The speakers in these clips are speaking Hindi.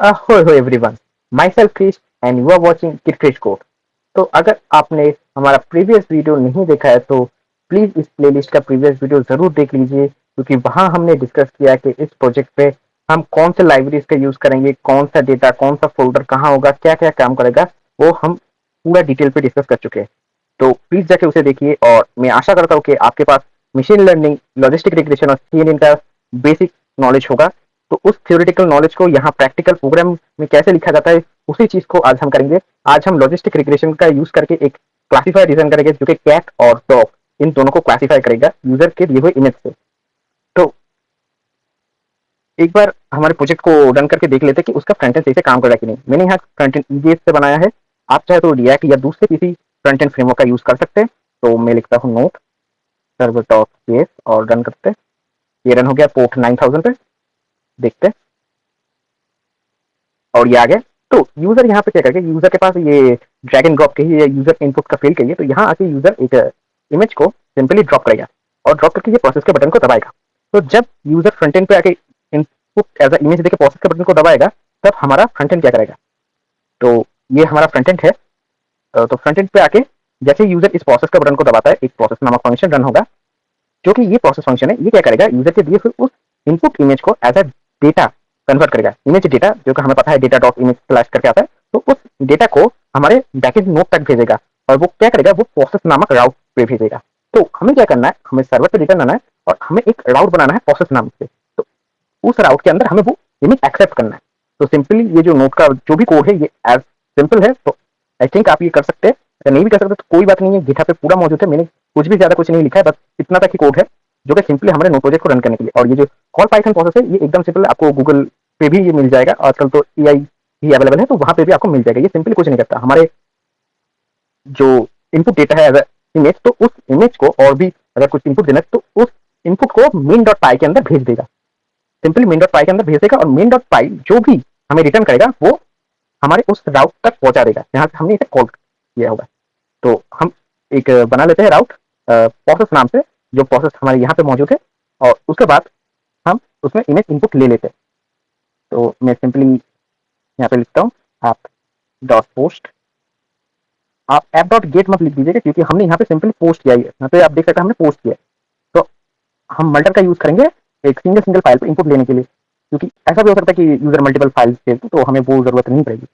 Ahoy everyone, myself Krish and you are watching KitKrish Code। तो अगर आपने हमारा प्रीवियस वीडियो नहीं देखा है तो प्लीज इस प्लेलिस्ट का प्रीवियस वीडियो जरूर देख लीजिए, क्योंकि वहां हमने डिस्कस किया कि इस प्रोजेक्ट पे हम कौन से लाइब्रेरीज का यूज करेंगे, कौन सा डेटा, कौन सा फोल्डर कहाँ होगा, क्या क्या काम करेगा, वो हम पूरा डिटेल पे डिस्कस कर चुके हैं। तो प्लीज जाके उसे देखिए और मैं आशा करता हूँ कि आपके पास मशीन लर्निंग, लॉजिस्टिक रिग्रेशन और सीएनएन का बेसिक नॉलेज होगा। तो उस थ्योरेटिकल नॉलेज को यहाँ प्रैक्टिकल प्रोग्राम में कैसे लिखा जाता है उसी चीज को आज हम करेंगे। आज हम लॉजिस्टिक रिग्रेशन का यूज करके एक क्लासीफायर डिजाइन करेंगे जो कि कैट और डॉग इन दोनों को क्लासीफाई करेगा यूजर के दिए हुए इमेज से। तो एक बार हमारे प्रोजेक्ट को रन करके देख लेते हैं कि उसका फ्रंट एंड सही से काम कर रहा है कि नहीं। मैंने यहाँ फ्रंट एंड ईजीएस से बनाया है, आप चाहे तो रिएक्ट या दूसरे किसी फ्रंट एंड फ्रेमवर्क का यूज कर सकते हैं। तो मैं लिखता हूँ नोट सर्वर डॉट जेएस और रन करते हैं। ये रन हो गया पोर्ट 9000 पे, देखते हैं और ये आ गया। तो यूजर यहाँ पे क्या करेगा, यूजर के पास ये ड्रैग एंड ड्रॉप के ही यूजर इनपुट का फील्ड चाहिए, तो यहाँ आके यूजर एक इमेज को सिंपली ड्रॉप करेगा और ड्रॉप करके ये प्रोसेस के बटन को दबाएगा। तो जब यूजर फ्रंट एंड पे आके इनपुट एज अ इमेज देके प्रोसेस के बटन को दबाएगा, तब हमारा फ्रंट एंड क्या करेगा। तो ये हमारा फ्रंट एंड है। तो फ्रंट एंड पे आके जैसे यूजर इस प्रोसेस के बटन को दबाता है, एक प्रोसेस नामक फंक्शन रन होगा, जो कि ये प्रोसेस फंक्शन है। ये क्या करेगा, यूजर के दिए हुए उस इनपुट इमेज को एज अ डेटा कन्वर्ट करेगा। इमेज डेटा जो कि हमें पता है डेटा डॉट इमेज स्लैश करके आता है, तो उस डेटा को हमारे बैकेंड नोड तक भेजेगा और वो क्या करेगा, वो प्रोसेस नामक राउट पे भेजेगा। तो हमें क्या करना है, हमें सर्वर पे रिटर्न आना है और हमें एक राउट बनाना है प्रोसेस नाम से। तो उस राउट के अंदर हमें वो इमेज एक्सेप्ट करना है। तो सिंपली ये जो नोड का जो भी कोड है ये एज सिंपल है। तो आई थिंक आप ये कर सकते हैं। अगर नहीं भी कर सकते तो कोई बात नहीं है, गिटहब पे पूरा मौजूद है। मैंने कुछ भी ज्यादा कुछ नहीं लिखा है, बस इतना तक ही कोड है जो कि सिंपली हमारे नोड प्रोजेक्ट को रन करने के लिए। और ये जो कॉल पाइथन प्रोसेस है ये एकदम सिंपल, आपको गूगल पे भी ये मिल जाएगा। आजकल तो एआई भी अवेलेबल है, तो वहां पे भी आपको मिल जाएगा। ये सिंपली कुछ नहीं करता, हमारे जो इनपुट डेटा है एज इमेज, तो उस इमेज को और भी अगर कुछ इनपुट देना है तो उस इनपुट को मेन डॉट पाई के अंदर भेज देगा। सिंपली मेन डॉट पाई के अंदर भेज देगा और मेन डॉट पाई जो भी हमें रिटर्न करेगा वो हमारे उस राउट तक पहुंचा देगा जहां से हमने इसे कॉल किया होगा। तो हम एक बना लेते हैं राउट प्रोसेस नाम से, जो प्रोसेस हमारे यहाँ पे मौजूद है, और उसके बाद हम उसमें इमेज इनपुट ले लेते हैं। तो मैं सिंपली यहाँ पे लिखता हूँ आप डॉट पोस्ट। आप ऐप डॉट गेट मत लिख दीजिएगा, क्योंकि हमने यहाँ पे सिंपली पोस्ट किया है। यहाँ पे आप देख सकते हैं हमने पोस्ट किया है। तो हम मल्टर का यूज करेंगे एक सिंगल सिंगल फाइल पर इनपुट लेने के लिए, क्योंकि ऐसा भी हो सकता है कि यूजर मल्टीपल फाइल्स भेज, तो हमें वो जरूरत नहीं पड़ेगी।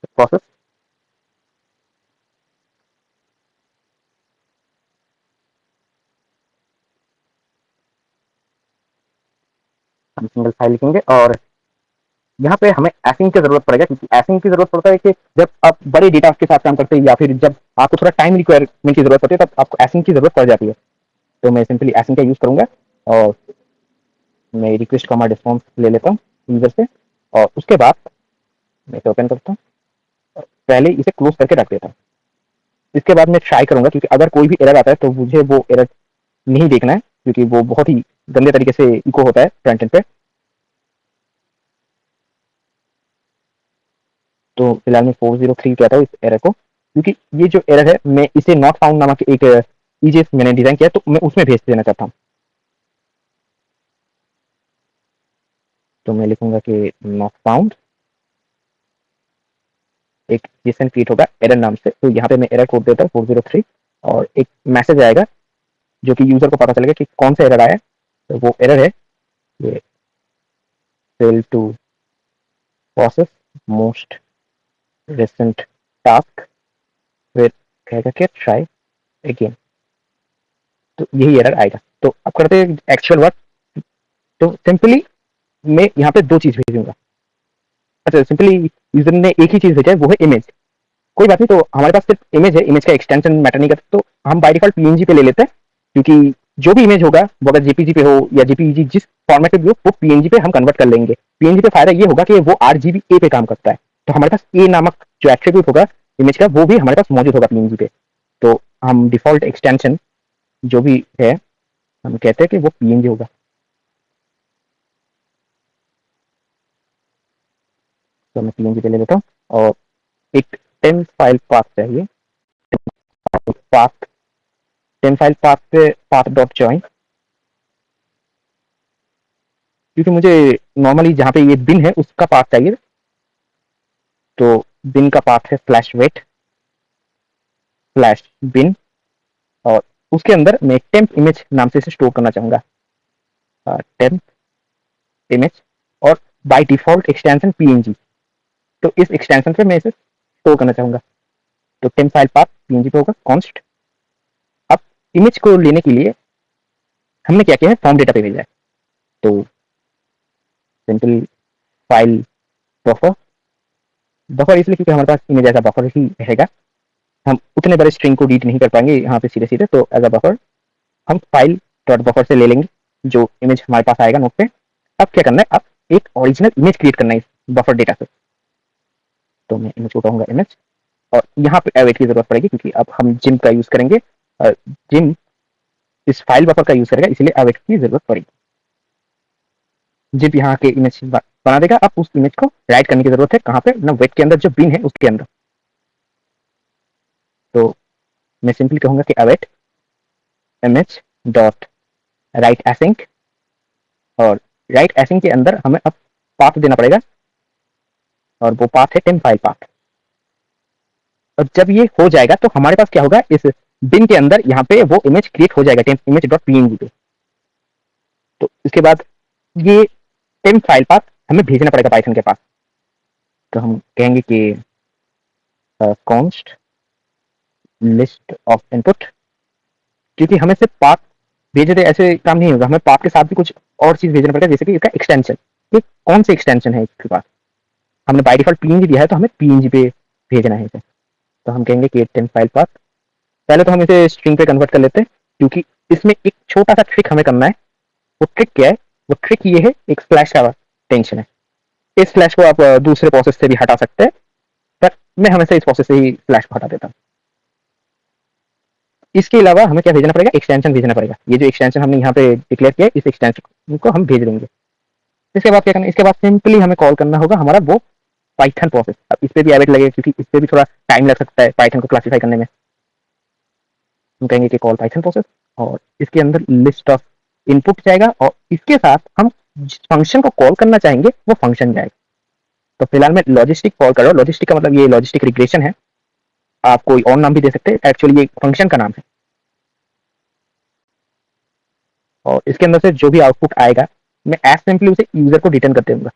प्रोसेस हम सिंगल फाइल लिखेंगे और यहाँ पे हमें एसिंग की जरूरत पड़ेगा, क्योंकि एसिंग की जरूरत पड़ता है कि जब आप बड़े डेटा के साथ काम करते हैं या फिर जब आपको थोड़ा टाइम रिक्वायरमेंट की जरूरत पड़ती है, तब आपको एसिंग की जरूरत पड़ जाती है। तो मैं सिंपली एसिंग का यूज करूंगा और मैं रिक्वेस्ट कॉमा रिस्पॉन्स ले लेता हूँ यूजर से, और उसके बाद मैं इसे ओपन करता हूँ, पहले इसे क्लोज करके रख देता हूँ। इसके बाद मैं ट्राई करूंगा, क्योंकि अगर कोई भी एरर आता है तो मुझे वो एरर नहीं देखना है, क्योंकि वो बहुत ही गंदे तरीके से इको होता है फ्रंट एंड पे। तो फिलहाल मैं 403 कहता हूँ इस एरर को, क्योंकि ये जो एरर है मैं इसे नॉट फाउंड नामक एक ईजेस मैंने डिजाइन किया, तो मैं उसमें भेज देना चाहता हूँ। तो मैं लिखूंगा कि नॉट फाउंड, एक जेसन क्रिएट होगा एरर नाम से। तो यहाँ पे मैं एरर कोड देता हूँ 403 और एक मैसेज आएगा जो कि यूजर को पता चलेगा कि कौन सा एरर आया। तो वो एरर है ये fail to process most recent task फिर कहेगा कि ट्राई अगेन। तो यही एरर आएगा। तो अब करते हैं एक्चुअल वर्क। तो सिंपली मैं यहाँ पे दो चीज भेजूंगा। अच्छा, सिंपली यूजर ने एक ही चीज भेजा है, वो है इमेज। कोई बात नहीं, तो हमारे पास सिर्फ इमेज है, इमेज का एक्सटेंशन मैटर नहीं करता, तो हम बाय डिफॉल्ट पीएनजी पे ले लेते हैं, क्योंकि जो भी इमेज होगा वो अगर जेपीजी पे हो या जेपीजी जिस फॉर्मेट पे भी हो, वो पीएनजी पे हम कन्वर्ट कर लेंगे। पीएनजी पे फायदा ये होगा कि वो आरजीबी पे काम करता है, तो हमारे पास ए नामक जो एट्रीब्यूट होगा इमेज का, वो भी हमारे पास मौजूद होगा पीएनजी पे। तो हम डिफॉल्ट एक्सटेंशन जो भी है हम कहते हैं कि वो पीएनजी होगा। तो मैं पीएनजी पे ले लेता हूँ और एक 10 फाइल पाथ चाहिए। पाथ 10 फाइल पाथ पे पाथ डॉट ज्वाइन क्योंकि मुझे नॉर्मली जहाँ पे ये बिन है उसका पाथ चाहिए। तो बिन का पाथ है स्लैश वेट स्लैश बिन, और उसके अंदर मैं टेम्प इमेज नाम से इसे स्टोर करना चाहूंगा, टेम्प इमेज, और बाय डिफॉल्ट एक्सटेंशन पीएनजी। तो इस एक्सटेंशन से मैं इसे स्टोर करना चाहूंगा। तो टेम्प फाइल पाथ पीएनजी पे होगा कॉन्स्ट। अब इमेज को लेने के लिए हमने क्या किया है, फॉर्म डेटा पे भेजा है। तो सिंपल फाइल बफर, बफर इसलिए क्योंकि हमारे पास इमेज ऐसा बफर ही रहेगा, हम उतने बड़े स्ट्रिंग को रीड नहीं कर पाएंगे यहाँ पे सीधे सीधे। तो एज अ बफर हम फाइल डॉट बफर से ले लेंगे जो इमेज हमारे पास आएगा नोट पे। अब क्या करना है, अब एक ओरिजिनल इमेज क्रिएट करना है इस बफर डेटा से। तो मैं इमेज को कहूंगा इमेज, और यहाँ पे अवेट की जरूरत पड़ेगी क्योंकि अब हम जिम का यूज करेंगे, जिम इस फाइल बफर का यूज करेगा, इसलिए अवेट की जरूरत पड़ेगी। जिप यहाँ के इमेज बना देगा। अब उस इमेज को राइट करने की जरूरत है कहाँ पे ना, वेट के अंदर जो बिन है उसके अंदर। तो मैं सिंपली कहूंगा कि await image dot right async, और राइट एसिंक के अंदर हमें अब पाथ देना पड़ेगा, और वो पाथ है टेम्प फाइल पाथ। और जब ये हो जाएगा तो हमारे पास क्या होगा, इस बिन के अंदर यहाँ पे वो इमेज क्रिएट हो जाएगा टेम्प इमेज डॉट पीएनजी पे। तो इसके बाद ये टेम्प फाइल पाथ हमें भेजना पड़ेगा पाइथन के पास। तो हम कहेंगे कि कॉन्स्ट लिस्ट ऑफ इनपुट, क्योंकि हमें सिर्फ पाथ भेज दे ऐसे काम नहीं होगा, हमें पाथ के साथ भी कुछ और चीज भेजना पड़ेगा, जैसे कि इसका एक्सटेंशन, कि कौन से एक्सटेंशन है इसके पास। हमने बाय डिफॉल्ट पीएनजी दिया है तो हमें पीएनजी पे भेजना है इसे। तो हम कहेंगे कि टेम्प फाइल पाथ, पहले तो हम इसे स्ट्रिंग पे कन्वर्ट कर लेते हैं, क्योंकि इसमें एक छोटा सा ट्रिक हमें करना है। वो ट्रिक क्या है, वो ट्रिक ये है, एक स्लैश का टेंशन है। इस स्लैश को आप दूसरे प्रोसेस से भी हटा सकते हैं, पर मैं हमेशा इस प्रोसेस से ही स्लैश को हटा देता हूँ। इसके अलावा हमें क्या भेजना पड़ेगा, एक्सटेंशन भेजना पड़ेगा। ये जो एक्सटेंशन हमने यहाँ पे डिक्लेयर किया है, इस एक्सटेंशन को हम भेज देंगे। इसके बाद क्या करना है, इसके बाद सिंपली हमें कॉल करना होगा हमारा वो पाइथन प्रोसेस। अब इस पे भी एवेट लगेगा क्योंकि इस पे भी थोड़ा टाइम लग सकता है पाइथन को क्लासिफाई करने में। हम कहेंगे कि कॉल पाइथन प्रोसेस, और इसके अंदर लिस्ट ऑफ इनपुट जाएगा, और इसके साथ हम जिस फंक्शन को कॉल करना चाहेंगे वो फंक्शन जाएगा। तो फिलहाल मैं लॉजिस्टिक कॉल कर रहा हूँ। लॉजिस्टिक का मतलब ये लॉजिस्टिक रिग्रेशन है, आप कोई और नाम भी दे सकते हैं, एक्चुअली ये फंक्शन का नाम है। और इसके अंदर से जो भी आउटपुट आएगा मैं एज सिंपली उसे यूजर को रिटर्न कर दूंगा,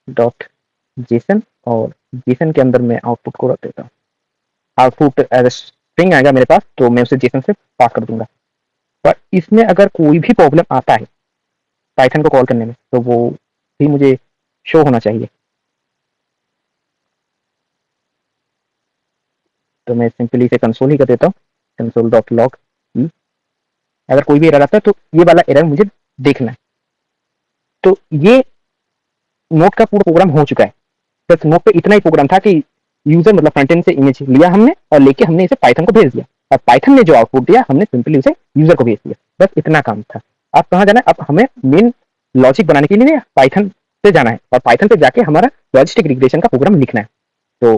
डॉट जेसन, और जेसन के अंदर मैं आउटपुट को रख देता हूँ। आउटपुट एज स्ट्रिंग आएगा मेरे पास, तो मैं उसे जेसन से पास कर दूंगा। पर इसमें अगर कोई भी प्रॉब्लम आता है पाइथन को कॉल करने में, तो वो भी मुझे शो होना चाहिए। तो मैं सिंपली इसे कंसोल ही कर देता हूँ, कंसोल डॉट लॉग। अगर कोई भी एरर आता है तो ये वाला एरर मुझे देखना है। तो ये नोट का पूरा प्रोग्राम हो चुका है। बस नोट पे इतना ही प्रोग्राम था कि यूजर मतलब फ्रंट एंड से इमेज लिया हमने, और लेके हमने इसे पाइथन को भेज दिया, और पाइथन ने जो आउटपुट दिया हमने सिंपली उसे यूजर को भेज दिया। बस इतना काम था। अब कहाँ जाना है, अब हमें मेन लॉजिक बनाने के लिए पाइथन पे जाना है, और पाइथन पे जाके हमारा लॉजिस्टिक रिग्रेशन का प्रोग्राम लिखना है। तो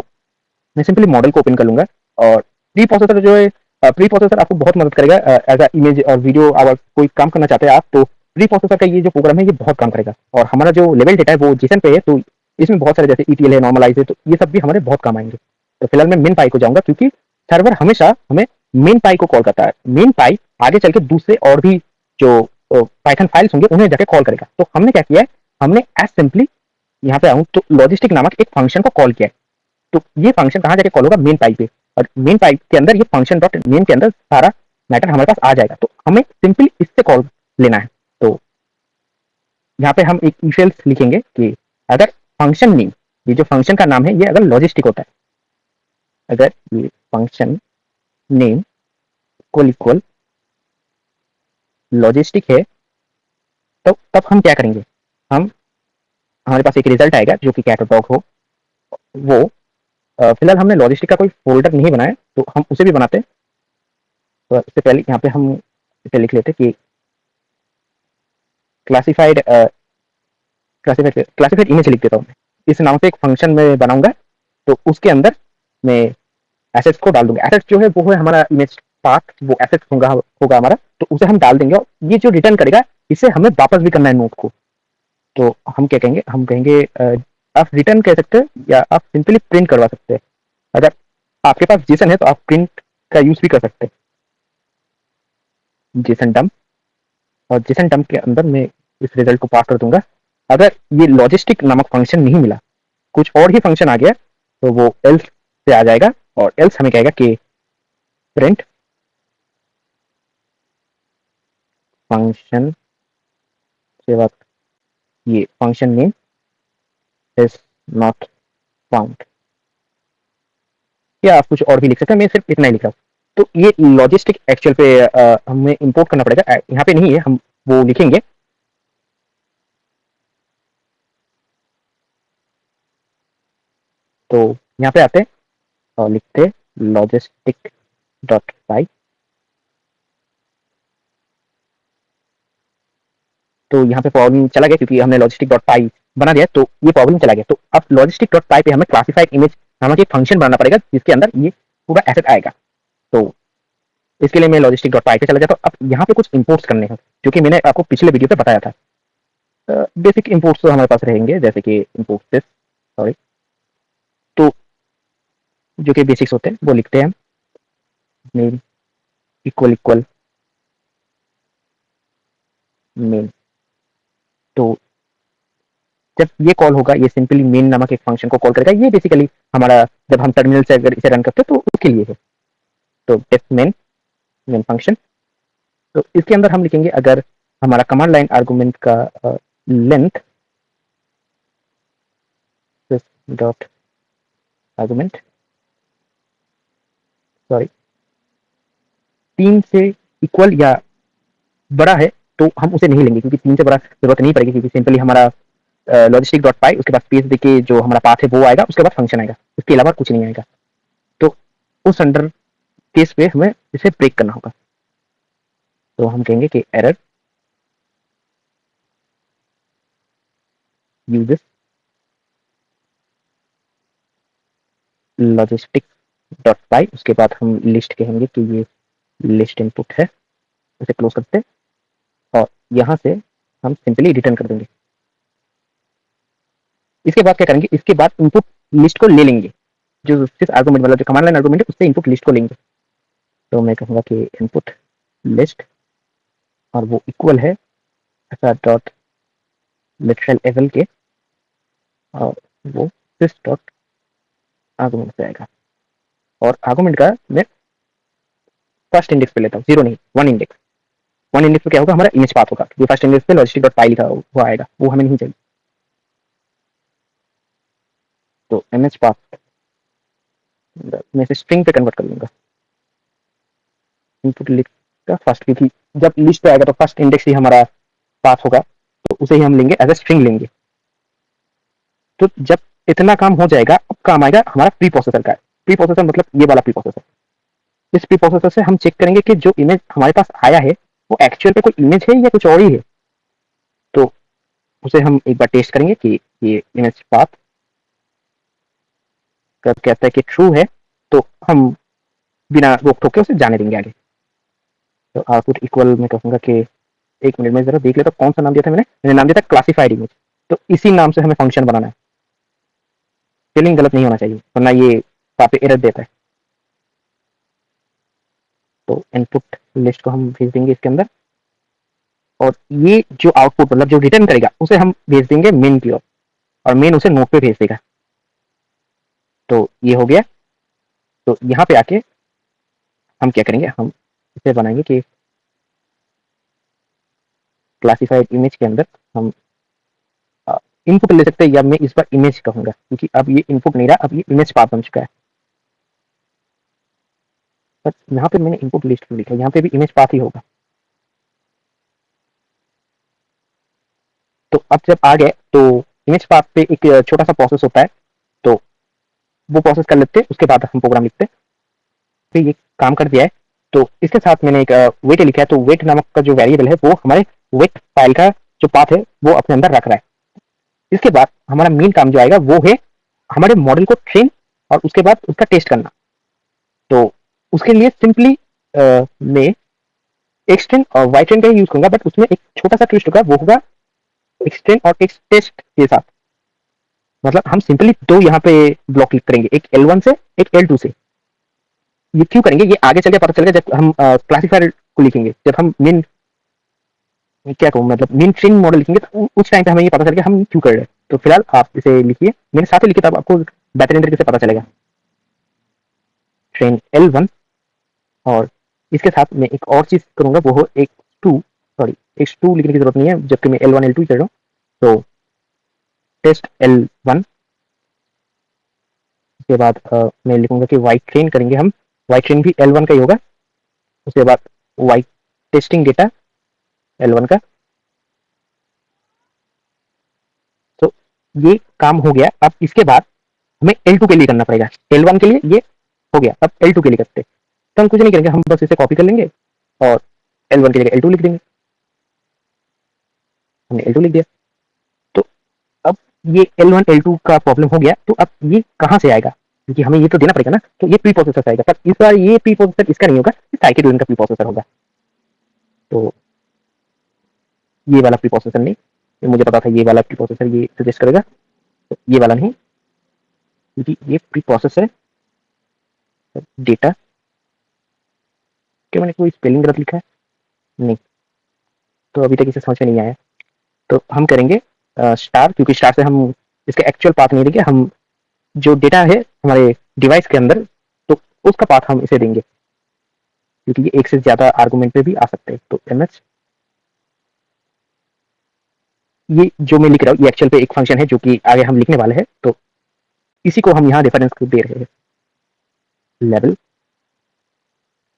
मैं सिंपली मॉडल को ओपन कर लूंगा, और प्री प्रोसेसर जो है, प्री प्रोसेसर आपको बहुत मदद करेगा एज अ इमेज और वीडियो। अगर कोई काम करना चाहते हैं आप, तो प्री प्रोसेसर का ये जो प्रोग्राम है ये बहुत काम करेगा। और हमारा जो लेवल डेटा है वो जेसन पे है, तो इसमें बहुत सारे जैसे ईटीएल है, नॉर्मलाइज है, तो ये सब भी हमारे बहुत काम आएंगे। तो फिलहाल मैं मेन पाई को जाऊंगा, क्योंकि सर्वर हमेशा हमें मेन पाई को कॉल करता है। मेन पाई आगे चल के दूसरे और भी जो पाइथन फाइल्स होंगे उन्हें जाके कॉल करेगा। तो हमने क्या किया है, हमने एज सिंपली यहाँ पे आऊँ तो लॉजिस्टिक नामक एक फंक्शन को कॉल किया है। तो ये फंक्शन कहाँ जाके कॉल होगा, मेन पाइप पे, और मेन पाइप के अंदर ये फंक्शन डॉट मेन के अंदर सारा मैटर हमारे पास आ जाएगा। तो हमें सिंपली इससे कॉल लेना है। तो यहाँ पे हम एक इफ एल्स लिखेंगे कि अगर फंक्शन नेम, ये जो फंक्शन का नाम है ये अगर लॉजिस्टिक होता है, अगर ये function name equal equal logistic है, तो तब हम क्या करेंगे, हम हमारे पास एक रिजल्ट आएगा जो कि कैट और डॉग हो। वो फिलहाल हमने लॉजिस्टिक का कोई फोल्डर नहीं बनाया, तो हम उसे भी बनाते हैं। तो इससे पहले यहाँ पे हम इसे लिख लेते कि क्लासिफाइड क्लासिफाइड इमेज लिख देता हूँ। इस नाम से एक फंक्शन में बनाऊंगा, तो उसके अंदर मैं एसेट्स को डाल दूंगा। एसेट्स जो है वो है हमारा इमेज पाथ वो एसेट होगा होगा हमारा, तो उसे हम डाल देंगे और ये जो रिटर्न करेगा इसे हमें वापस भी करना है नोट को। तो हम क्या कहेंगे, हम कहेंगे आप रिटर्न कह सकते हैं या आप सिंपली प्रिंट करवा सकते हैं। अगर आपके पास जेसन है तो आप प्रिंट का यूज भी कर सकते हैं, जेसन डंप। और जेसन डंप के अंदर मैं इस रिजल्ट को पास कर दूंगा। अगर ये लॉजिस्टिक नामक फंक्शन नहीं मिला, कुछ और ही फंक्शन आ गया, तो वो एल्स से आ जाएगा और एल्स हमें कहेगा कि प्रिंट फंक्शन के बाद ये function name is not found, या आप कुछ और भी लिख सकते हैं, मैं सिर्फ इतना ही लिख रहा हूँ। तो ये लॉजिस्टिक एक्चुअल पे हमें इंपोर्ट करना पड़ेगा, यहाँ पे नहीं है, हम वो लिखेंगे। तो यहाँ पे आते हैं और लिखते लॉजिस्टिक डॉट पाई। तो यहाँ पे प्रॉब्लम चला गया क्योंकि हमने लॉजिस्टिक डॉट पाई बना दिया, तो ये प्रॉब्लम चला गया। तो अब लॉजिस्टिक डॉट पाई पे हमें क्लासिफाइड इमेज नामक एक फंक्शन बनाना पड़ेगा जिसके अंदर ये पूरा एसेट आएगा। तो इसके लिए मैं लॉजिस्टिक डॉट पाई पे चला जाता हूँ। अब यहाँ पे कुछ इंपोर्ट्स करने हैं जो कि मैंने आपको पिछले वीडियो पे बताया था। बेसिक इंपोर्ट्स तो हमारे पास रहेंगे, जैसे कि इंपोर्ट सॉरी, तो जो कि बेसिक्स होते हैं वो लिखते हैं, मेन इक्वल इक्वल मेन। तो जब ये कॉल होगा, ये सिंपली मेन नामक एक फंक्शन को कॉल करेगा। ये बेसिकली हमारा जब हम टर्मिनल से अगर इसे रन करते हैं तो उसके लिए है। तो टेस्ट मेन मेन फंक्शन, तो इसके अंदर हम लिखेंगे अगर हमारा कमांड लाइन आर्गुमेंट का लेंथ डॉट आर्गुमेंट सॉरी 3 से इक्वल या बड़ा है तो हम उसे नहीं लेंगे, क्योंकि 3 से बड़ा जरूरत नहीं पड़ेगी, क्योंकि सिंपली हमारा लॉजिस्टिक डॉट पाई उसके बाद स्पेस देके जो हमारा पाथ है वो आएगा, उसके बाद फंक्शन आएगा, उसके अलावा कुछ नहीं आएगा। तो उस अंडर केस पे हमें इसे ब्रेक करना होगा। तो हम कहेंगे कि एरर यूजेस लॉजिस्टिक डॉट पाई, उसके बाद हम लिस्ट कहेंगे कि ये लिस्ट इनपुट है, उसे क्लोज करते हैं और यहाँ से हम सिंपली रिटर्न कर देंगे। इसके बाद क्या करेंगे, इसके बाद इनपुट लिस्ट को ले लेंगे, जो जिस आर्गुमेंट मतलब जो कमांड लाइन आर्गुमेंट है उससे इनपुट लिस्ट को लेंगे। तो मैं कहूँगा कि इनपुट लिस्ट और वो इक्वल है ऐसा डॉट लिटरल एवल के, और वो दिस डॉट आर्गुमेंट से आएगा। और आर्गुमेंट का मैं फर्स्ट इंडेक्स पे लेता हूँ, 0 नहीं 1 इंडेक्स। 1 इंडेक्स पे क्या होगा, हमारा इमेज पाथ होगा, क्योंकि फर्स्ट इंडेक्स पे लॉजिस्टिक डॉट पाई लिखा वो आएगा, वो हमें नहीं चाहिए। तो इमेज पाथ मैं इसे स्ट्रिंग पे कन्वर्ट कर लूंगा, इनपुट लिस्ट का फर्स्ट, क्योंकि जब लिस्ट पे आएगा तो फर्स्ट इंडेक्स ही हमारा पाथ होगा, तो उसे ही हम लेंगे एज ए स्ट्रिंग लेंगे। तो जब इतना काम हो जाएगा, अब काम आएगा हमारा प्री प्रोसेसर का। प्री प्रोसेसर मतलब ये वाला प्री प्रोसेसर। इस प्री प्रोसेसर से हम चेक करेंगे कि जो इमेज हमारे पास आया है वो एक्चुअल पे कोई इमेज है या कुछ और ही है। तो उसे हम एक बार टेस्ट करेंगे कि ये इमेज पाथ कहता है कि ट्रू है, तो हम बिना रोक टोक के उसे जाने देंगे आगे। तो आउटपुट इक्वल मैं कहूँगा कि एक मिनट में जरा देख लेता कौन सा नाम दिया था मैंने नाम दिया था क्लासिफाइड इमेज। तो इसी नाम से हमें फंक्शन बनाना है, स्पेलिंग गलत नहीं होना चाहिए वरना ये काफी एरर देता है। तो इनपुट लिस्ट को हम भेज देंगे इसके अंदर, और ये जो आउटपुट मतलब जो रिटर्न करेगा उसे हम भेज देंगे मेन की ओर, और मेन उसे नोट पे भेज देगा। तो ये हो गया। तो यहाँ पे आके हम क्या करेंगे, हम इसे बनाएंगे कि क्लासिफाइड इमेज के अंदर हम इनपुट ले सकते हैं, या मैं इस बार इमेज कहूंगा क्योंकि अब ये इनपुट नहीं रहा, अब ये इमेज पाथ बन चुका है। बस यहाँ पे मैंने इनपुट लिस्ट लिखा है, यहाँ पे भी इमेज पाथ ही होगा। तो अब जब आ गए तो इमेज पाथ पे एक छोटा सा प्रोसेस होता है, तो वो प्रोसेस कर लेते हैं, उसके बाद हम प्रोग्राम लिखते हैं। तो ये काम कर दिया है, तो इसके साथ मैंने एक वेट लिखा है। तो वेट नामक का जो वेरिएबल है वो हमारे वेट फाइल का जो पाथ है वो अपने अंदर रख रहा है। इसके बाद हमारा मेन काम जो आएगा वो है हमारे मॉडल को ट्रेन और उसके बाद उसका टेस्ट करना। तो उसके लिए सिंपली में एक्स ट्रेन और वाई ट्रेन का यूज करूंगा, बट उसमें एक छोटा सा ट्विस्ट होगा, वो होगा एक्स ट्रेन और एक्स टेस्ट के साथ। मतलब हम सिंपली दो यहाँ पे ब्लॉक क्लिक करेंगे, एक L1 से एक L2 से। ये क्यों करेंगे ये आगे चल के पता चलेगा जब हम क्लासीफायर को लिखेंगे, जब हम मेन क्या कहूँ मतलब मेन ट्रेन मॉडल लिखेंगे तो उस टाइम पे हमें ये पता चलेगा हम क्यों कर रहे हैं। तो फिलहाल आप इसे लिखिए, मेरे साथ ही लिखिए, तब आपको बेहतरीन तरीके से पता चलेगा। ट्रेन L1 और इसके साथ मैं एक और चीज करूंगा, वो हो X2 लिखने की जरूरत नहीं है जबकि मैं L1 L2 कर रहा हूँ। तो टेस्ट L1 उसके बाद मैं लिखूंगा कि वाई ट्रेन करेंगे हम, वाई ट्रेन भी L1 का ही होगा। उसके बाद वाई टेस्टिंग डेटा L1 का। तो ये काम हो गया। अब इसके बाद हमें L2 के लिए करना पड़ेगा। L1 के लिए ये हो गया, अब L2 के लिए करते हैं। तो हम कुछ नहीं करेंगे, हम बस इसे कॉपी कर लेंगे और L1 की जगह L2 लिख देंगे। हमने L2 लिख दिया। तो अब ये L1 L2 का प्रॉब्लम हो गया, तो अब ये कहाँ से आएगा, क्योंकि हमें ये तो देना पड़ेगा ना। तो ये प्री प्रोसेसर से आएगा, पर इस बार ये प्री प्रोसेसर इसका नहीं होगा, साइकिल का प्री प्रोसेसर होगा। तो ये वाला प्री प्रोसेसर नहीं, ये मुझे पता था ये वाला प्री प्रोसेसर ये सजेस्ट करेगा, तो ये वाला नहीं, क्योंकि ये प्री प्रोसेसर डेटा क्या मैंने कोई स्पेलिंग गलत लिखा है नहीं, तो अभी तक इसे समझ में नहीं आया। तो हम करेंगे स्टार, क्योंकि स्टार से हम इसके एक्चुअल पाथ नहीं देंगे, हम जो डेटा है हमारे डिवाइस के अंदर तो उसका पाथ हम इसे देंगे, क्योंकि ये एक से ज्यादा आर्गुमेंट पे भी आ सकते हैं। तो एमएच ये जो मैं लिख रहा हूँ ये एक्चुअल पे एक फंक्शन है जो कि आगे हम लिखने वाले हैं, तो इसी को हम यहाँ रेफरेंस दे रहे हैं, लेवल।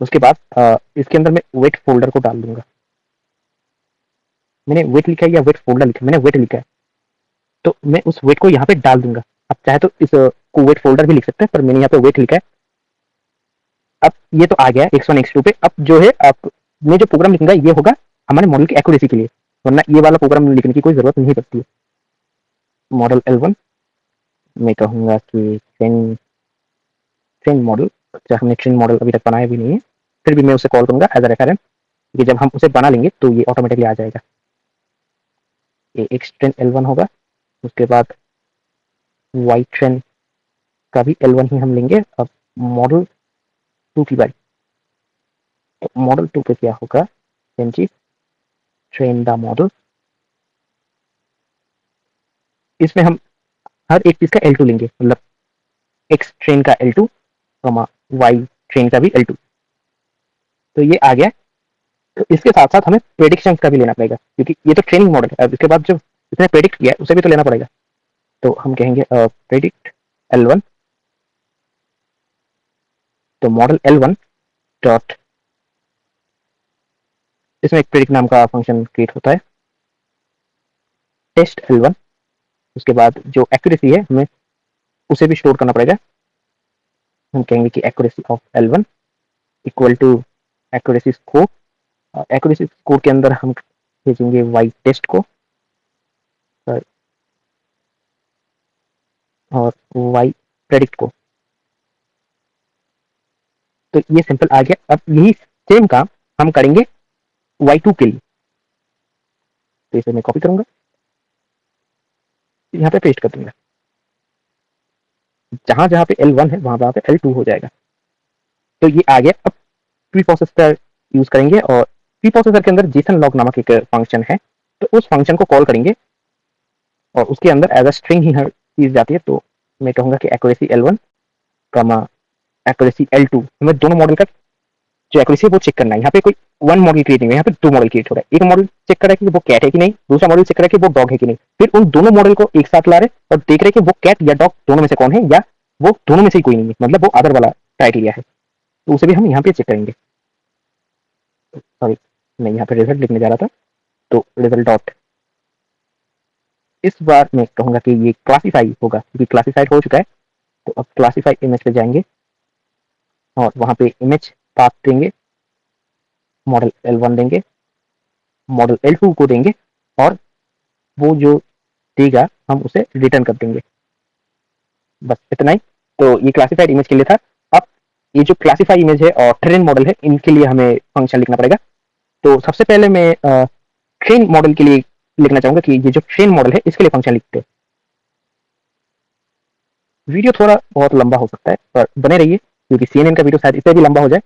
उसके बाद इसके अंदर मैं वेट फोल्डर को डाल दूंगा। मैंने वेट लिखा है या वेट फोल्डर लिखा है, मैंने वेट लिखा है, तो मैं उस वेट को यहाँ पे डाल दूंगा। आप चाहे तो इस को वेट फोल्डर भी लिख सकते हैं, पर मैंने यहाँ पे वेट लिखा है। अब ये तो आ गया X1 X2 पे। अब जो है आप मैं जो प्रोग्राम लिखूंगा ये होगा हमारे मॉडल की एक्यूरेसी के लिए, वरना ये वाला प्रोग्राम लिखने की कोई जरूरत नहीं पड़ती है। मॉडल L1 मैं कहूंगा कि ट्रेन मॉडल, हमने ट्रेन मॉडल अभी तक बनाया भी नहीं है, फिर भी मैं उसे कॉल करूंगा एज अ रेफरेंस, क्योंकि जब हम उसे बना लेंगे तो ये ऑटोमेटिकली आ जाएगा। ये एक्स ट्रेन L1 होगा। उसके बाद वाई ट्रेन का भी L1 ही हम लेंगे। अब मॉडल 2 की बारी, तो मॉडल 2 पे क्या होगा, सेम चीज, ट्रेन द मॉडल। इसमें हम हर एक चीज का L2 लेंगे, मतलब एक्स ट्रेन का L2 वाई ट्रेन का भी L2। तो ये आ गया। तो इसके साथ साथ हमें प्रेडिक्शन का भी लेना पड़ेगा, क्योंकि ये तो ट्रेनिंग मॉडल है। अब इसके बाद जो इसने प्रेडिक्ट किया है उसे भी तो लेना पड़ेगा। तो हम कहेंगे प्रेडिक्ट L1। तो मॉडल L1 डॉट, इसमें एक प्रेडिक्ट नाम का फंक्शन क्रिएट होता है, टेस्ट L1। उसके बाद जो एक्यूरेसी है हमें उसे भी स्टोर करना पड़ेगा। हम कहेंगे कि accuracy of L1 equal to accuracy score. Accuracy score के अंदर हम भेजेंगे वाई टेस्ट को और वाई प्रेडिक्ट को। तो ये सिंपल आ गया। अब यही सेम काम हम करेंगे Y2 के लिए। तो इसे मैं कॉपी करूंगा, यहाँ पे पेस्ट कर दूंगा। जहां जहां पे L1 है वहां वहां पे L2 हो जाएगा। तो ये आ गया। अब प्री प्रोसेसर यूज करेंगे, और प्री प्रोसेसर के अंदर जेसन लॉग नामक एक फंक्शन है, तो उस फंक्शन को कॉल करेंगे और उसके अंदर एज अ स्ट्रिंग ही हर चीज जाती है। तो मैं कहूंगा कि एक्यूरेसी L1 कमा एक्यूरेसी L2, हमें दोनों मॉडल का जो एक्यूरेसी है वो चेक करना है। यहाँ पे कोई वन मॉडल क्रिएट नहीं है, यहाँ पे दो मॉडल क्रिएट हो रहा है। एक मॉडल चेक कर रहा है कि वो कैट है कि नहीं, दूसरा मॉडल चेक कर रहा है कि वो डॉग है कि नहीं। फिर उन दोनों मॉडल को एक साथ ला रहे और देख रहे कि वो कैट या डॉग दोनों में से कौन है, या वो दोनों में से ही कोई नहीं है, मतलब वो अदर वाला क्राइटेरिया है। तो उसे भी हम यहाँ पे चेक करेंगे। सॉरी, मैं यहाँ पे रिजल्ट लिखने जा रहा था, तो रिजल्ट डॉट, इस बार मैं कहूंगा कि ये क्लासीफाई होगा, क्योंकि क्लासीफाइड हो चुका है। तो अब क्लासीफाई इमेज पे जाएंगे और वहां पे इमेज पाथ देंगे, मॉडल L1 देंगे, मॉडल L2 को देंगे, और वो जो देगा हम उसे रिटर्न कर देंगे। बस इतना ही। तो ये क्लासिफाइड इमेज के लिए था। अब ये जो क्लासीफाई इमेज है और ट्रेन मॉडल है, इनके लिए हमें फंक्शन लिखना पड़ेगा। तो सबसे पहले मैं ट्रेन मॉडल के लिए लिखना चाहूंगा कि ये जो ट्रेन मॉडल है इसके लिए फंक्शन लिखते हैं। वीडियो थोड़ा बहुत लंबा हो सकता है पर बने रहिए, क्योंकि CNN का वीडियो शायद इससे भी लंबा हो जाए।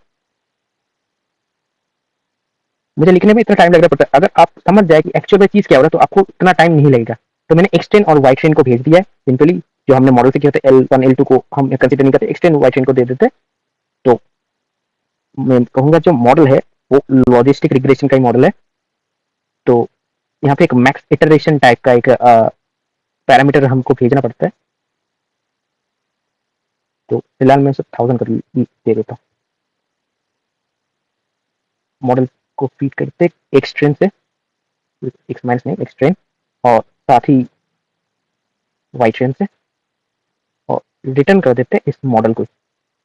मुझे लिखने में इतना टाइम लग रहा है, अगर आप समझ जाए कि एक्चुअल में चीज क्या हो रहा है तो आपको इतना टाइम नहीं लगेगा। तो मैंने एक्स ट्रेन और वाई ट्रेन को भेज दिया है सिंपली, जो हमने मॉडल से किया था L1 L2 को हम कंसिडर नहीं करते, एक्स ट्रेन वाई ट्रेन को दे देते। तो मैं कहूंगा जो मॉडल है वो लॉजिस्टिक रिग्रेशन का ही मॉडल है। तो यहाँ पे एक मैक्स इटरेशन टाइप का एक पैरामीटर हमको भेजना पड़ता है। तो फिलहाल मैं सब 1000 कर दे देता हूँ। मॉडल को फीड करते एक्स ट्रेन से, एक्स माइनस नहीं एक्स ट्रेन, और साथ ही वाई ट्रेन से, और रिटर्न कर देते हैं इस मॉडल को।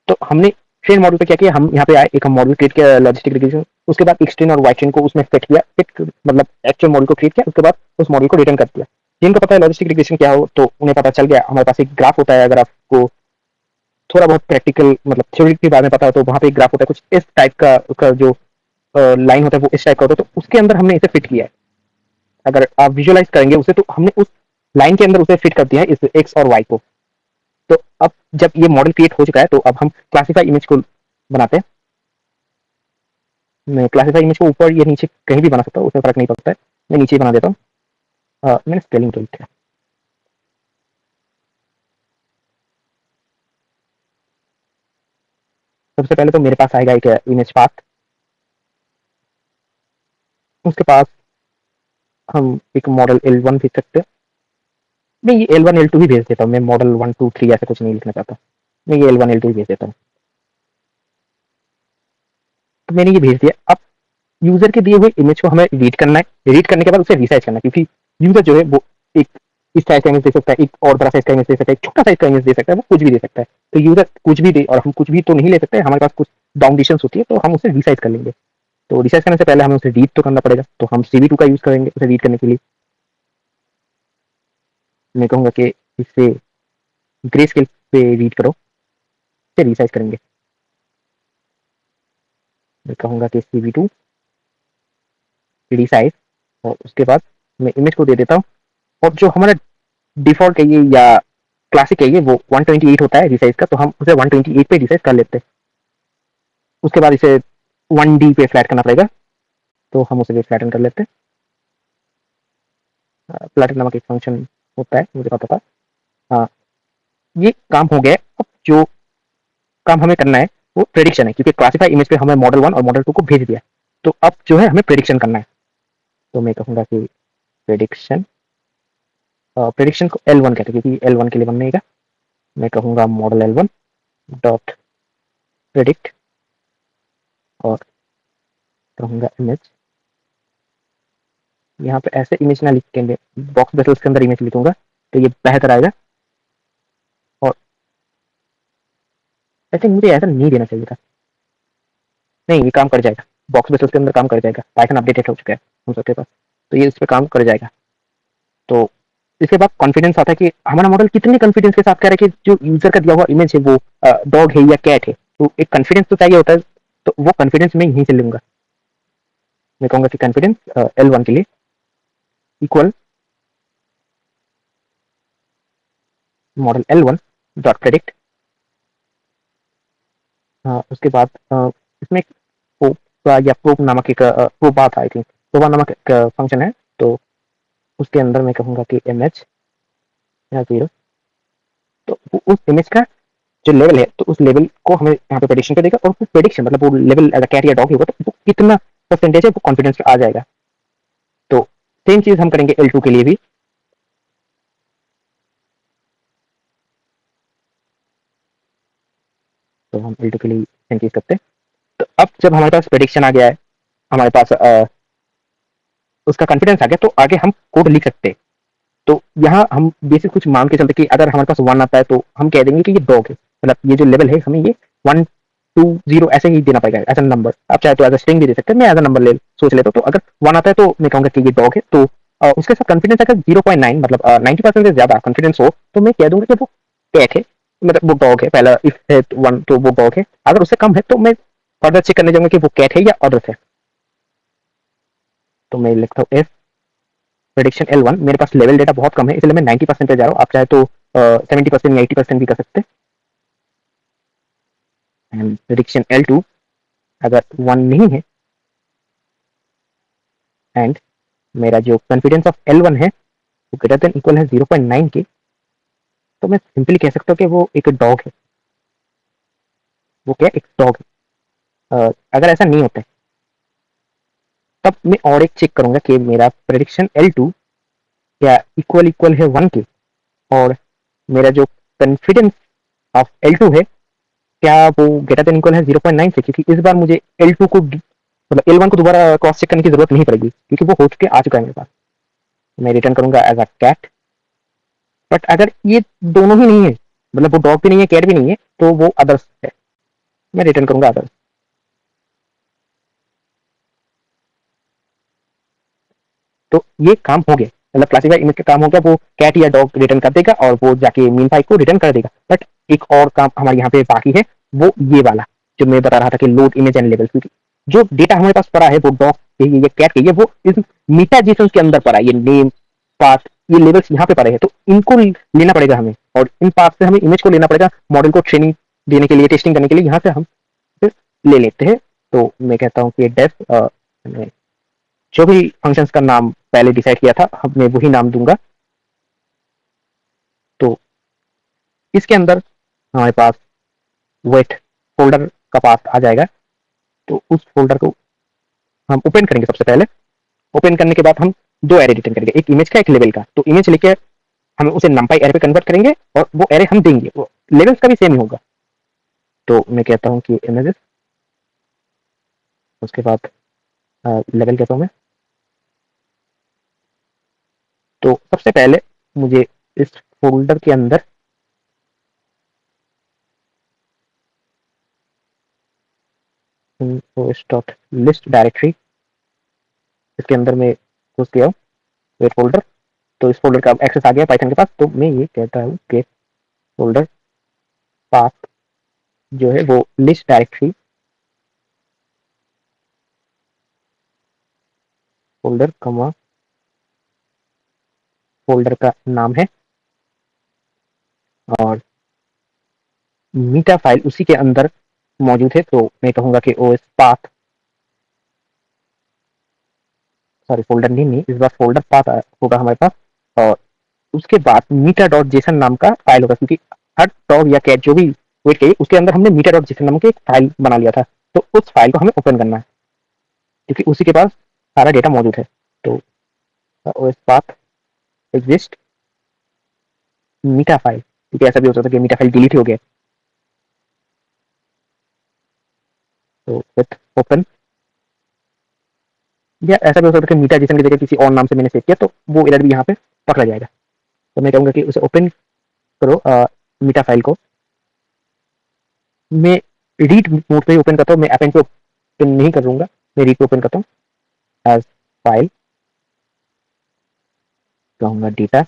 तो हमने ट्रेन मॉडल पे क्या किया, हम यहाँ पे आए, एक हम मॉडल क्रिएट किया लॉजिस्टिक रिग्रेशन, उसके बाद एक्स ट्रेन और वाई ट्रेन को उसमें सेट किया, फिट मतलब एक्चुअल मॉडल को क्रिएट किया, उसके बाद उस मॉडल को रिटर्न कर दिया। जिनको पता है लॉजिस्टिक रिग्रेशन क्या हो तो उन्हें पता चल गया। हमारे पास एक ग्राफ होता है, अगर आपको थोड़ा बहुत प्रैक्टिकल मतलब थ्योरी के बारे में पता हो तो वहाँ पे एक ग्राफ होता है कुछ इस टाइप का, उसका जो लाइन होता है वो इस टाइप का होता है, तो उसके अंदर हमने इसे फिट किया है। अगर आप विजुअलाइज करेंगे उसे तो हमने उस लाइन के अंदर उसे फिट कर दिया है इस एक्स और वाई को। तो अब जब ये मॉडल क्रिएट हो चुका है तो अब हम क्लासीफाई इमेज को बनाते हैं। मैं क्लासीफाई इमेज को ऊपर या नीचे कहीं भी बना सकता हूँ, उसमें फर्क नहीं पड़ता है, मैं नीचे ही बना देता हूँ। मैंने स्केलिंग टूल किया। सबसे पहले तो मेरे पास आएगा एक इमेज पाथ, उसके पास हम एक मॉडल L1 भेज सकते हैं। मैं ये L1 L2 ही भेज देता हूँ, मैं मॉडल 1 2 3 ऐसा कुछ नहीं लिखना चाहता, मैं ये L1 L2 ही भेज देता हूँ। तो मैंने ये भेज दिया। अब यूजर के दिए हुए इमेज को हमें एडिट करना है, एडिट करने के बाद उसे रिसाइज करना है, क्योंकि यूजर जो है वो एक इस साइज का इमेज दे सकता है, एक और बड़ा साइज का इमेज दे सकता है, एक छोटा साइज का इमेज दे सकता है, वो कुछ भी दे सकता है। तो यूजर कुछ भी दे और हम कुछ भी तो नहीं ले सकते, हमारे पास कुछ बाउंडेशंस होती है, तो हम उसे रिसाइज कर लेंगे। तो रिसाइज करने से पहले हमें उसे रीड तो करना पड़ेगा, तो हम CV2 का यूज करेंगे उसे रीड करने के लिए। मैं कहूंगा कि इससे ग्रे स्केल पे रीड करो, इसे रिसाइज करेंगे। मैं कहूंगा कि CV2 रिसाइज, और उसके बाद मैं इमेज को दे देता हूँ। और जो हमारा डिफॉल्ट कहिए या क्लासिक कहिए वो 128 होता है रिसाइज का, तो हम उसे 128 पे रिसाइज कर लेते हैं। उसके बाद इसे 1D पे फ्लैट करना पड़ेगा, तो हम उसे भी फ्लैटन कर लेते हैं। फ्लैटन नामक एक फंक्शन होता है, मुझे पता था। हाँ, ये काम हो गया। अब जो काम हमें करना है वो प्रेडिक्शन है, क्योंकि क्लासिफाई इमेज पे हमें मॉडल 1 और मॉडल 2 को भेज दिया। तो अब जो है हमें प्रेडिक्शन करना है। तो मैं कहूँगा कि प्रेडिक्शन, प्रेडिक्शन को L1 कहते हैं क्योंकि L1 के लिए बनने का। मैं कहूँगा मॉडल L1 डॉट प्रेडिक्ट, और कहूँगा इमेज। यहाँ पे ऐसे इमेज ना लिख के बॉक्स बेसल्स के अंदर इमेज लिखूंगा तो ये बेहतर आएगा। और ऐसे मुझे ऐसा नहीं देना चाहिए था, नहीं ये काम कर जाएगा, बॉक्स बेसल्स के अंदर काम कर जाएगा, पाइथन अपडेटेड हो चुका है हम सबके पास, तो ये इस पर काम कर जाएगा। तो इसके बाद कॉन्फिडेंस आता है कि हमारा मॉडल कितने कॉन्फिडेंस के साथ कह रहा है कि जो यूजर का दिया हुआ इमेज है वो डॉग है या कैट है। तो एक कॉन्फिडेंस तो चाहिए होता है, तो वो कॉन्फिडेंस मैं यहीं से लूंगा। मैं कहूंगा कि कॉन्फिडेंस L1 के लिए equal model L1 dot predict. उसके बाद इसमें प्रोब या प्रोब नामक एक प्रोबा था, आई थिंक प्रोबा नामक एक फंक्शन है। तो उसके अंदर मैं कहूंगा कि इमेज या 0, तो उस इमेज का जो लेवल है तो उस लेवल को हमें यहाँ पे प्रेडिक्शन पे देगा, और वो प्रेडिक्शन मतलब वो लेवल अगर कैट या डॉग होगा तो वो कितना परसेंटेज है वो कॉन्फिडेंस पे आ जाएगा। तो सेम चीज हम करेंगे L2 के लिए भी। तो हम L2 के लिए सेम चीज करते हैं। तो अब जब हमारे पास प्रेडिक्शन आ गया है, हमारे पास उसका कॉन्फिडेंस आ गया, तो आगे हम कोड लिख सकते हैं। तो यहाँ हम बेसिक कुछ मान के चलते कि अगर हमारे पास 1 आता है तो हम कह देंगे कि ये डॉग है, मतलब ये जो लेवल है हमें ये 1 2 0 ऐसे ही देना पड़ेगा एज अ नंबर। आप चाहे तो एज अ स्ट्रिंग भी दे सकते हैं, मैं एज अ नंबर ले सोच लेता हूँ। तो अगर 1 आता है तो मैं कहूंगा कि ये डॉग है। तो उसके साथ कॉन्फिडेंस अगर 0.9 मतलब 90% से ज्यादा कॉन्फिडेंस हो तो मैं कह दूंगा कि वो कैट है। मतलब वो डॉग है, पहला इफ है तो वन तो वो डॉग है, अगर उससे कम है तो मैं फर्दर चेक करने जाऊंगा कि वो कैट है या ऑर्डर है। तो मैं लिखता हूँ एफ प्रेडिक्शन L1, मेरे पास लेवल डेटा बहुत कम है इसलिए मैं 90% पे जा रहा हूँ, आप चाहे तो 70% या 80% भी कर सकते हैं। एंड प्रेडिक्शन L2 अगर 1 नहीं है एंड मेरा जो कॉन्फिडेंस ऑफ L1 है वो ग्रेटर देन इक्वल है 0.9 के, तो मैं सिंपली कह सकता हूँ कि वो एक डॉग है। वो क्या एक डॉग है। अगर ऐसा नहीं होता है तब मैं और एक चेक करूंगा कि मेरा प्रेडिक्शन L2 क्या इक्वल इक्वल है 1 के, और मेरा जो कॉन्फिडेंस ऑफ L2 है क्या वो ग्रेटर देन इक्वल है 0.9 से, क्योंकि इस बार मुझे L2 को मतलब L1 को दोबारा क्रॉस चेक करने की जरूरत नहीं पड़ेगी क्योंकि वो हो चुके आ चुका है मेरे पास। मैं रिटर्न करूंगा एज अ कैट। बट अगर ये दोनों ही नहीं है, मतलब वो डॉग भी नहीं है कैट भी नहीं है, तो वो अदर्स है। मैं रिटर्न करूंगा अदर्स। तो ये काम हो गया, मतलब क्लासीफाई इमेज का काम हो गया, वो कैट या डॉग रिटर्न कर देगा और वो जाके मीन फाइल को रिटर्न कर देगा। बट एक और काम हमारे यहाँ पे बाकी है, वो ये वाला जो मैं बता रहा था कि लोड इमेज एंड लेवल, क्योंकि जो डेटा हमारे पास पड़ा है वो डॉग के ये कैट के ये वो इस मीटा जेसन के अंदर पड़ा है, ये नेम पार्ट ये लेवल्स यहाँ पे पड़े हैं, तो इनको लेना पड़ेगा हमें, और इन पार्ट से हमें इमेज को लेना पड़ेगा मॉडल को ट्रेनिंग देने के लिए, टेस्टिंग करने के लिए, यहाँ से हम ले लेते हैं। तो मैं कहता हूँ कि डेफ जो भी फंक्शंस का नाम पहले डिसाइड किया था अब मैं वही नाम दूंगा। तो इसके अंदर हमारे पास वेट फोल्डर का पाथ आ जाएगा। तो उस फोल्डर को हम ओपन करेंगे। सबसे पहले ओपन करने के बाद हम दो एरे रिटर्न करेंगे, एक इमेज का एक लेवल का। तो इमेज लेके हम उसे नंपाई एरे पे कन्वर्ट करेंगे और वो एरे हम देंगे, वो लेवल्स का भी सेम ही होगा। तो मैं कहता हूँ कि इमेजेस, उसके बाद लेवल कहता हूँ मैं। तो सबसे पहले मुझे इस फोल्डर के अंदर डॉट लिस्ट डायरेक्टरी, इसके अंदर मैं घुस गया हूँ वेट फोल्डर। तो इस फोल्डर का एक्सेस आ गया पाइथन के पास। तो मैं ये कहता हूँ कि फोल्डर पाथ जो है वो लिस्ट डायरेक्टरी फोल्डर कमा फोल्डर का नाम है, और मीटा फाइल उसी के अंदर मौजूद है। तो मैं कहूंगा कि OS path, sorry folder name नहीं, इस बार फोल्डर पाथ होगा हमारे पास। और उसके बाद मीटा डॉट जेसन नाम का फाइल होगा, क्योंकि हर डॉग या कैट जो भी वेट चाहिए उसके अंदर हमने मीटा डॉट जेसन नाम की एक फाइल बना लिया था। तो उस फाइल को हमें ओपन करना है क्योंकि उसी के पास सारा डेटा मौजूद है। तो ओएस पाथ एग्जिस्ट मीटा फाइल, क्योंकि ऐसा भी हो सकता है कि मीटा फाइल डिलीट हो गया। तो विथ ओपन, या ऐसा भी हो सकता है कि मीटा जेसन की जगह किसी और नाम से मैंने सेव किया, तो वो एरर भी यहाँ पे पकड़ा जाएगा। तो मैं कहूँगा कि उसे ओपन करो मीटा फाइल को। मैं रीड मोड पे ओपन करता हूँ, मैं एपेंड पे ओपन नहीं करूंगा, मैं रीड पे ओपन करता हूँ एज फाइल, कहूँगा data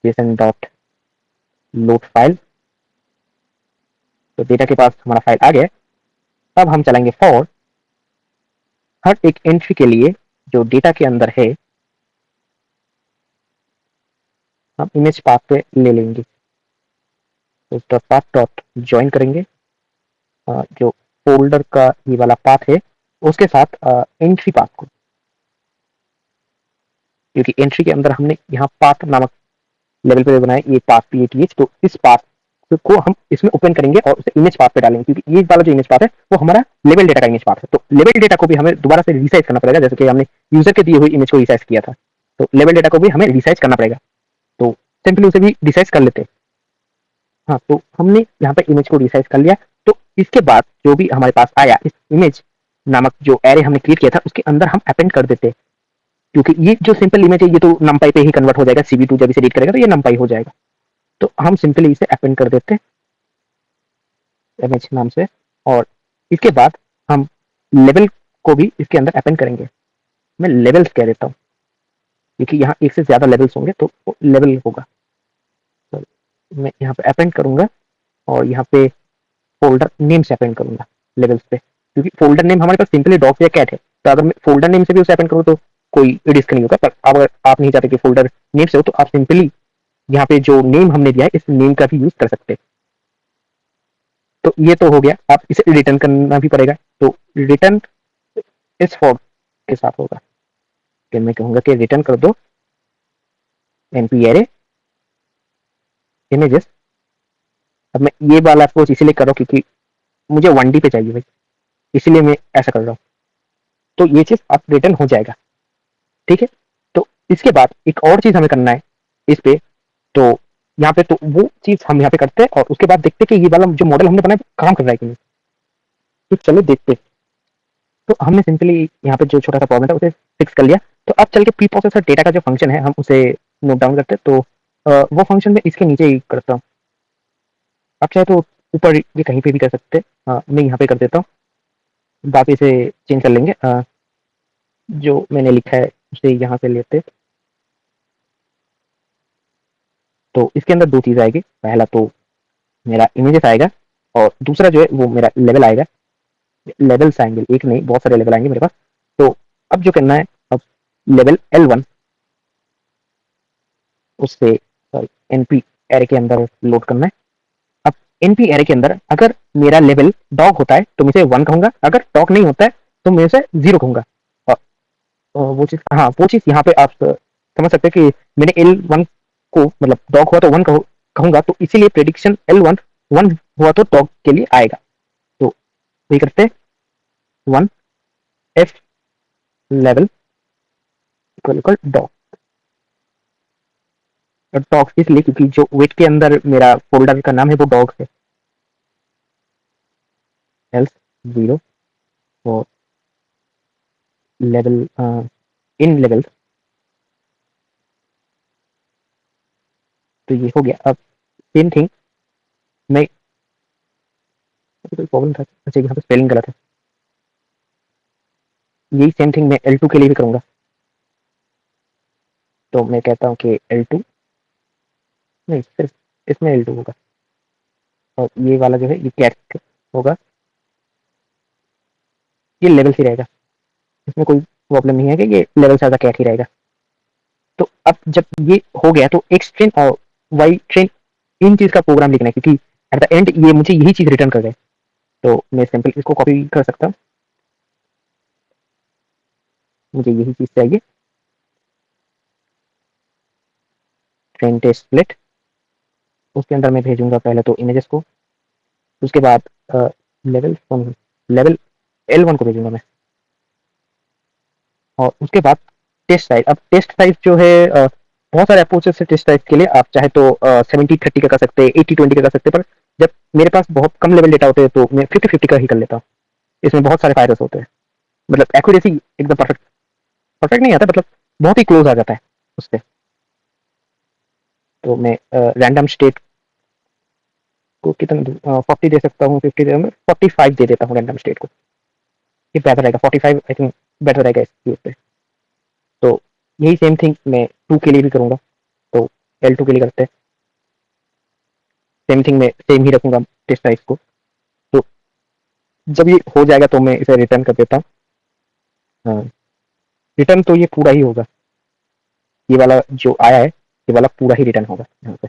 Jason dot load file. तो डेटा के पास हमारा फाइल आ गया। अब हम चलेंगे फॉर हर एक एंट्री के लिए जो डेटा के अंदर है हम इमेज पाथ पे ले लेंगे। तो डॉट पाथ डॉट ज्वाइन करेंगे जो फोल्डर का ये वाला पाथ है उसके साथ एंट्री पाथ को, क्योंकि एंट्री के अंदर हमने यहाँ पाथ नामक लेवल पे बनाया ये पाथ PATH। तो इस पाथ को हम इसमें ओपन करेंगे और उसे इमेज पाथ पे डालेंगे, क्योंकि ये वाला जो इमेज पाथ है वो हमारा लेवल डेटा का इमेज पाथ है। तो लेवल डेटा को भी हमें दोबारा से रिसाइज करना पड़ेगा, जैसे कि हमने यूजर के दिए हुए इमेज को रिसाइज किया था। तो लेवल डेटा को भी हमें रिसाइज करना पड़ेगा। तो सिंपली उसे भी रिसाइज कर लेते हैं। हाँ, तो हमने यहाँ पे इमेज को रिसाइज कर लिया। तो इसके बाद जो भी हमारे पास आया इस इमेज नामक जो एरे हमने क्रिएट किया था उसके अंदर हम अपेंड कर देते हैं, क्योंकि ये जो सिंपल इमेज है ये तो नंपाई पे ही कन्वर्ट हो जाएगा। CV2 जब इसे रीड करेगा तो ये नंपाई हो जाएगा। तो हम सिंपली इसे अपेंड कर देते हैं इमेज नाम से, और इसके बाद हम लेवल को भी इसके अंदर अपेंड करेंगे। मैं लेवल्स कह देता हूँ क्योंकि यहाँ एक से ज्यादा लेवल्स होंगे तो लेवल होगा। मैं यहाँ पे अपेंड करूंगा और यहाँ पे फोल्डर नेम से अपेंड करूंगा लेवल्स पे, क्योंकि फोल्डर नेम हमारे पास सिंपली डॉग या कैट है, तो अगर मैं फोल्डर नेम से भी उसे अपेंड करूँ तो कोई रिस्क नहीं होगा। पर अगर आप नहीं चाहते कि फोल्डर नेम से हो, तो आप सिंपली यहाँ पे जो नेम हमने दिया है इस नेम का भी यूज कर सकते हैं। तो ये तो हो गया, आप इसे रिटर्न करना भी पड़ेगा। तो रिटर्न इस फॉर्म के साथ होगा कि मैं कहूंगा कि रिटर्न कर दो एनपी एरे इमेजेस। अब मैं ये वाला अप्रोच इसलिए कर रहा हूँ क्योंकि मुझे 1D पे चाहिए भाई, इसीलिए मैं ऐसा कर रहा हूँ। तो ये चीज अब रिटर्न हो जाएगा, ठीक है। तो इसके बाद एक और चीज हमें करना है इस पे, तो यहाँ पे तो वो चीज हम यहाँ पे करते हैं और उसके बाद देखते हैं कि ये वाला जो मॉडल हमने बनाया काम कर रहा है कि नहीं। तो चलो देखते हैं। तो हमने सिंपली यहाँ पे जो छोटा सा प्रॉब्लम था उसे फिक्स कर लिया। तो अब चल के प्री प्रोसेसर डेटा का जो फंक्शन है हम उसे नोट डाउन करते हैं। तो वो फंक्शन में इसके नीचे ही करता हूँ। आप चाहे तो ऊपर भी कहीं पे भी कर सकते हैं, मैं यहाँ पे कर देता हूँ। बाकी इसे चेंज कर लेंगे, जो मैंने लिखा है उसे यहाँ से लेते। तो इसके अंदर दो चीज आएगी, पहला तो मेरा इमेजेस आएगा और दूसरा जो है वो मेरा लेवल आएगा। लेवल्स आएंगे, एक नहीं बहुत सारे लेवल आएंगे मेरे पास। तो अब जो करना है, अब लेवल L1 उससे सॉरी एनपी एरे के अंदर लोड करना है। अब एनपी एरे के अंदर अगर मेरा लेवल डॉग होता है तो मैं इसे 1 कहूंगा, अगर डॉग नहीं होता है तो मैं इसे 0 कहूंगा। और वो चीज, हाँ वो चीज यहाँ पे आप समझ सकते हैं कि मैंने L1 को मतलब डॉग हुआ तो 1 कहूंगा, तो इसीलिए प्रेडिक्शन L1 1 हुआ तो डॉग के लिए आएगा। तो वही करते हैं, 1 F level equal equal dog. Dog इसलिए क्योंकि जो वेट के अंदर मेरा फोल्डर का नाम है वो डॉग है। एल्स 0 और लेवल इन लेवल। तो ये हो गया। अब सेम थिंग मैं, कोई प्रॉब्लम था, अच्छा यहाँ पे स्पेलिंग गलत है। यही सेम थिंग मैं L2 के लिए भी करूंगा। तो मैं कहता हूँ कि L2 नहीं, सिर्फ इसमें L2 होगा और ये वाला जो है ये कैट होगा, ये लेवल ही रहेगा। इसमें कोई प्रॉब्लम नहीं है कि ये लेवल से ज्यादा कैट ही रहेगा। तो अब जब ये हो गया तो एक स्ट्रिंग और वाई स्ट्रिंग इन चीज का प्रोग्राम लिखना है, क्योंकि एट द एंड ये मुझे यही चीज रिटर्न कर रहा है। तो मैं सिंपल इसको कॉपी कर सकता हूँ, मुझे यही चीज चाहिए। ट्रेन टेस्ट स्प्लिट, उसके अंदर मैं भेजूंगा पहले तो इमेजेस को, उसके बाद लेवल लेवल L1 को भेजूंगा मैं, और उसके बाद टेस्ट साइज। अब टेस्ट साइज जो है बहुत सारे अप्रोचेस है टेस्ट साइज के लिए। आप चाहे तो 70-30 का कर सकते हैं, 80-20 का कर सकते हैं, पर जब मेरे पास बहुत कम लेवल डेटा होते हैं तो मैं 50-50 का ही कर लेता हूँ। इसमें बहुत सारे फायदे होते हैं, मतलब एक्यूरेसी एकदम परफेक्ट, परफेक्ट नहीं आता, मतलब बहुत ही क्लोज आ जाता है उससे। तो मैं रैंडम स्टेट को कितना 40 दे सकता हूँ, 50 दे, 45 दे देता हूँ रैंडम स्टेट को। ये बेहतर रहेगा, 45 आई थिंक बेटर रहेगा इस केस पे। तो यही सेम थिंग मैं 2 के लिए भी करूंगा। तो L2 के लिए करते हैं सेम थिंग, मैं सेम ही रखूंगा टेस्ट साइज को। तो जब ये हो जाएगा तो मैं इसे रिटर्न कर देता हूँ। रिटर्न तो ये पूरा ही होगा, ये वाला जो आया है ये वाला पूरा ही रिटर्न होगा यहाँ पे।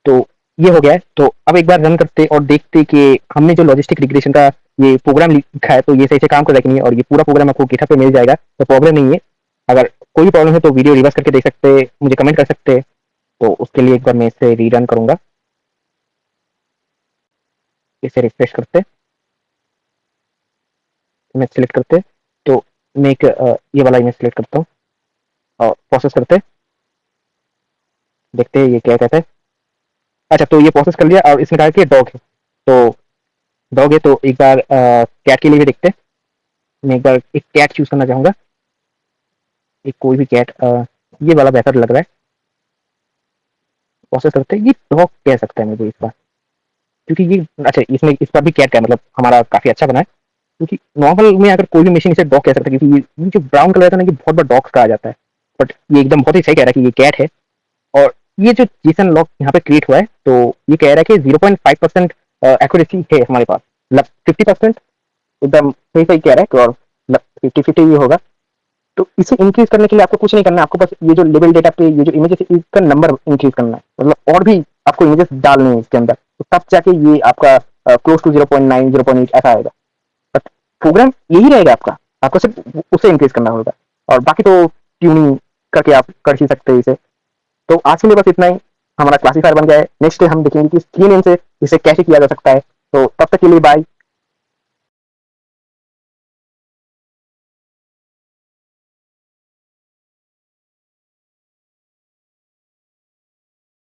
तो ये हो गया है। तो अब एक बार रन करते और देखते कि हमने जो लॉजिस्टिक रिग्रेशन का ये प्रोग्राम लिखा है तो ये सही से काम कर रहा है कि नहीं, और ये पूरा प्रोग्राम आपको गिटहब पे मिल जाएगा, तो प्रॉब्लम नहीं है। अगर कोई प्रॉब्लम है तो वीडियो रिवर्स करके देख सकते हैं, मुझे कमेंट कर सकते हैं। तो उसके लिए एक बार मैं इसे रीरन करूंगा, इसे रिफ्रेश करते, इमेज सेलेक्ट करते, तो मैं एक ये वाला इमेज सेलेक्ट करता हूँ और प्रोसेस करते, देखते हैं ये क्या कहता है। अच्छा, तो ये प्रोसेस कर लिया और इसमें कहा कि डॉग है। तो डॉग है तो एक बार कैट के लिए भी देखते हैं। मैं एक बार एक कैट चूज करना चाहूंगा, एक कोई भी कैट, ये वाला बेहतर लग रहा है। प्रोसेस करते हैं, ये डॉग कह सकता है मुझे इस बार, क्योंकि ये अच्छा इसमें इस बार भी कैट का मतलब हमारा काफी अच्छा बना है। क्योंकि नॉर्मल में अगर कोई भी मशीन इसे डॉग कह सकता है, क्योंकि ये जो ब्राउन कलर का ना, ये बहुत बार डॉग्स का आ जाता है, बट ये एकदम बहुत ही सही कह रहा है कि ये कैट है। और ये जो जेसन लॉग यहाँ पे क्रिएट हुआ है, तो ये कह रहा है कि 0.5% एक्यूरेसी है हमारे पास, मतलब 50% एकदम सही सही कह रहा है, और मतलब 50-50 ये होगा। तो इसे इंक्रीज करने के लिए आपको कुछ नहीं करना है, आपको बस ये जो लेवल डेटा पे ये जो इमेजेस है इसका नंबर इंक्रीज करना है, मतलब और भी आपको इमेजेस डालने हैं इसके अंदर, तो तब जाके ये आपका क्लोज टू 0.9 0.8 ऐसा आएगा। बट प्रोग्राम यही रहेगा आपका, आपको सिर्फ उसे इंक्रीज करना होगा, और बाकी तो ट्यूनिंग करके आप कर ही सकते हैं इसे। तो आज के लिए बस इतना ही, हमारा क्लासीफायर बन गया है। नेक्स्ट डे हम देखेंगे कि CNN से इसे कैसे किया जा सकता है। तो तब तक के लिए बाय।